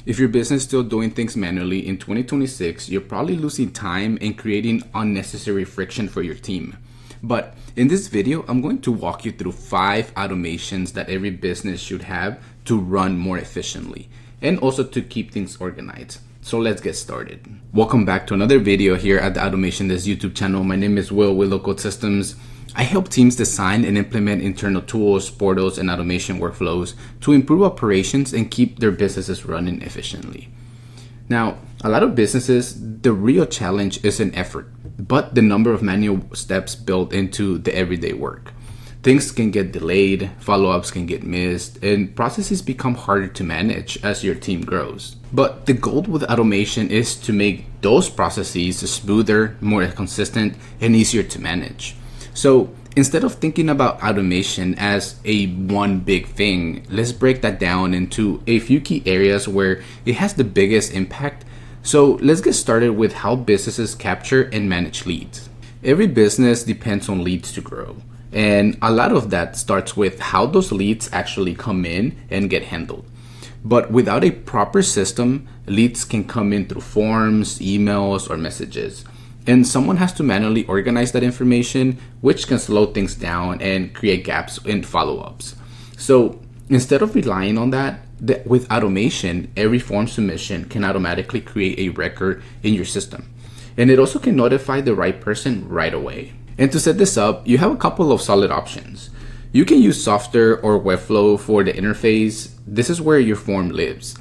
If your business is still doing things manually in 2026, you're probably losing time and creating unnecessary friction for your team. But in this video, I'm going to walk you through 5 automations that every business should have to run more efficiently and also to keep things organized. So let's get started. Welcome back to another video here at the Automation Desk YouTube channel. My name is Will with Low Code Systems. I help teams design and implement internal tools, portals, and automation workflows to improve operations and keep their businesses running efficiently. Now, a lot of businesses, the real challenge isn't effort, but the number of manual steps built into the everyday work. Things can get delayed, follow-ups can get missed, and processes become harder to manage as your team grows. But the goal with automation is to make those processes smoother, more consistent, and easier to manage. So instead of thinking about automation as a one big thing, let's break that down into a few key areas where it has the biggest impact. So let's get started with how businesses capture and manage leads. Every business depends on leads to grow. And a lot of that starts with how those leads actually come in and get handled. But without a proper system, leads can come in through forms, emails, or messages. And someone has to manually organize that information, which can slow things down and create gaps in follow-ups. So instead of relying on that, with automation, every form submission can automatically create a record in your system. And it also can notify the right person right away. And to set this up, you have a couple of solid options. You can use Softr or Webflow for the interface. This is where your form lives.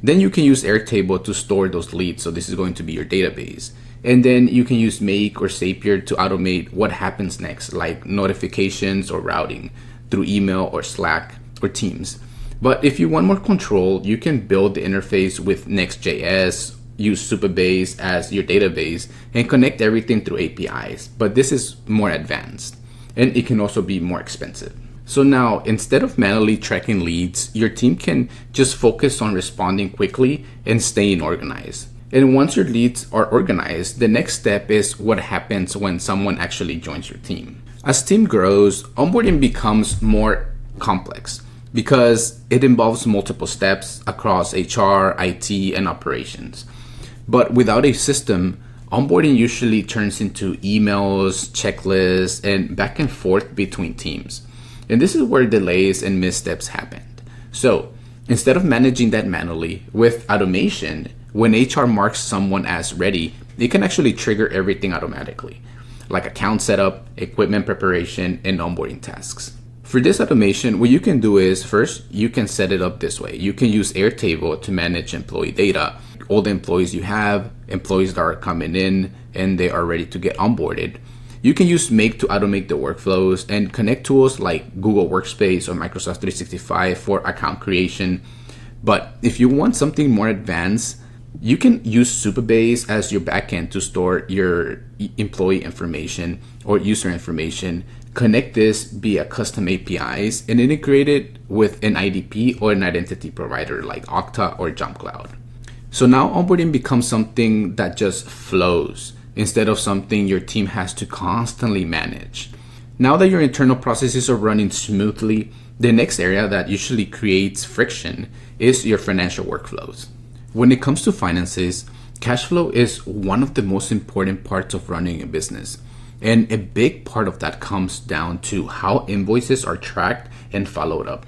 Then you can use Airtable to store those leads. So this is going to be your database. And then you can use Make or Zapier to automate what happens next, like notifications or routing through email or Slack or Teams. But if you want more control, you can build the interface with Next.js, use Supabase as your database, and connect everything through APIs. But this is more advanced, and it can also be more expensive. So now, instead of manually tracking leads, your team can just focus on responding quickly and staying organized. And once your leads are organized, the next step is what happens when someone actually joins your team. As team grows, onboarding becomes more complex because it involves multiple steps across HR, IT, and operations. But without a system, onboarding usually turns into emails, checklists, and back and forth between teams. And this is where delays and missteps happened. So instead of managing that manually, with automation, when HR marks someone as ready, it can actually trigger everything automatically, like account setup, equipment preparation, and onboarding tasks. For this automation, what you can do is first, you can set it up this way. You can use Airtable to manage employee data, all the employees you have, employees that are coming in, and they are ready to get onboarded. You can use Make to automate the workflows and connect tools like Google Workspace or Microsoft 365 for account creation. But if you want something more advanced, you can use Supabase as your backend to store your employee information or user information, connect this via custom APIs, and integrate it with an IDP or an identity provider like Okta or JumpCloud. So now onboarding becomes something that just flows instead of something your team has to constantly manage. Now that your internal processes are running smoothly, the next area that usually creates friction is your financial workflows. When it comes to finances, cash flow is one of the most important parts of running a business. And a big part of that comes down to how invoices are tracked and followed up.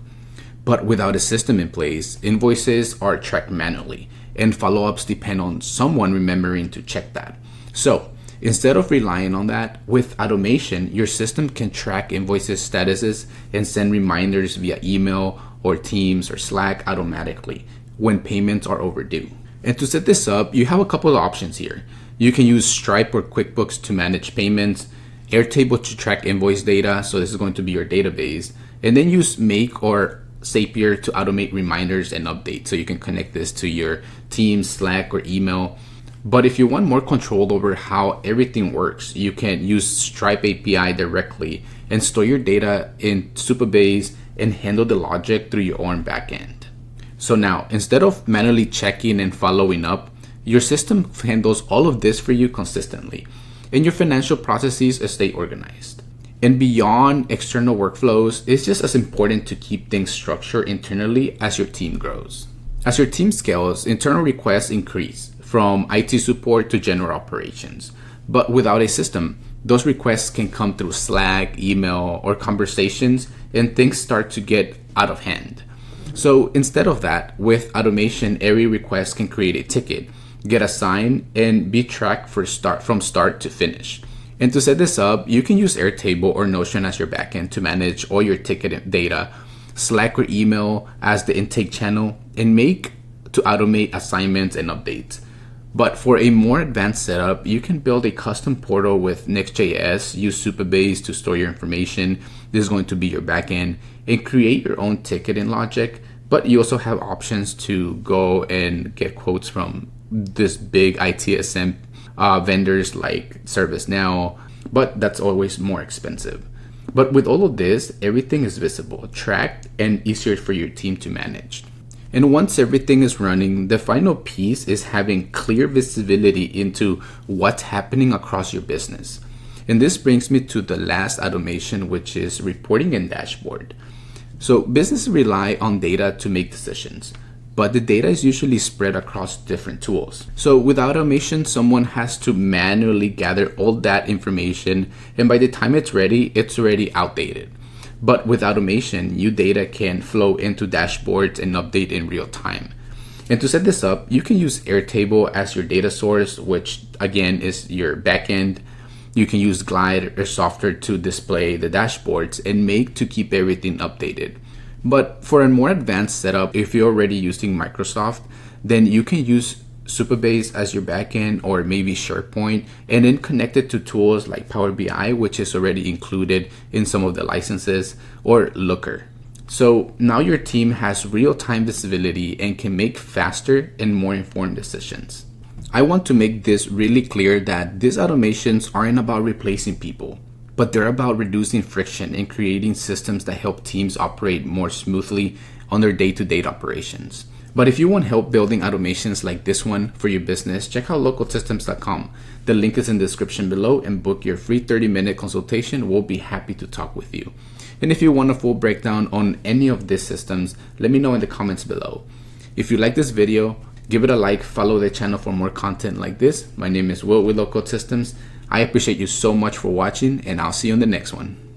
But without a system in place, invoices are tracked manually, and follow-ups depend on someone remembering to check that. So instead of relying on that, with automation, your system can track invoices statuses and send reminders via email or Teams or Slack automatically when payments are overdue. And to set this up, you have a couple of options here. You can use Stripe or QuickBooks to manage payments, Airtable to track invoice data, so this is going to be your database, and then use Make or Zapier to automate reminders and updates, so you can connect this to your Teams, Slack, or email. But if you want more control over how everything works, you can use Stripe API directly and store your data in Supabase and handle the logic through your own backend. So now, instead of manually checking and following up, your system handles all of this for you consistently, and your financial processes stay organized. And beyond external workflows, it's just as important to keep things structured internally as your team grows. As your team scales, internal requests increase from IT support to general operations. But without a system, those requests can come through Slack, email, or conversations, and things start to get out of hand. So instead of that, with automation, every request can create a ticket, get assigned, and be tracked from start to finish. And to set this up, you can use Airtable or Notion as your backend to manage all your ticket data, Slack or email as the intake channel, and to automate assignments and updates. But for a more advanced setup, you can build a custom portal with Next.js, use Supabase to store your information. This is going to be your backend, and create your own ticketing logic. But you also have options to go and get quotes from this big ITSM vendors like ServiceNow, but that's always more expensive. But with all of this, everything is visible, tracked, and easier for your team to manage. And once everything is running, the final piece is having clear visibility into what's happening across your business. And this brings me to the last automation, which is reporting and dashboard. So businesses rely on data to make decisions, but the data is usually spread across different tools. So with automation, someone has to manually gather all that information, and by the time it's already outdated. But with automation, new data can flow into dashboards and update in real time. And to set this up, you can use Airtable as your data source, which again is your backend. You can use Glide or Softr to display the dashboards and to keep everything updated. But for a more advanced setup, if you're already using Microsoft, then you can use Supabase as your backend, or maybe SharePoint, and then connect it to tools like Power BI, which is already included in some of the licenses, or Looker. So now your team has real-time visibility and can make faster and more informed decisions. I want to make this really clear that these automations aren't about replacing people, but they're about reducing friction and creating systems that help teams operate more smoothly on their day-to-day operations. But if you want help building automations like this one for your business, check out localsystems.com. The link is in the description below, and book your free 30-minute consultation. We'll be happy to talk with you. And if you want a full breakdown on any of these systems, let me know in the comments below. If you like this video, give it a like, follow the channel for more content like this. My name is Will with Local Systems. I appreciate you so much for watching, and I'll see you on the next one.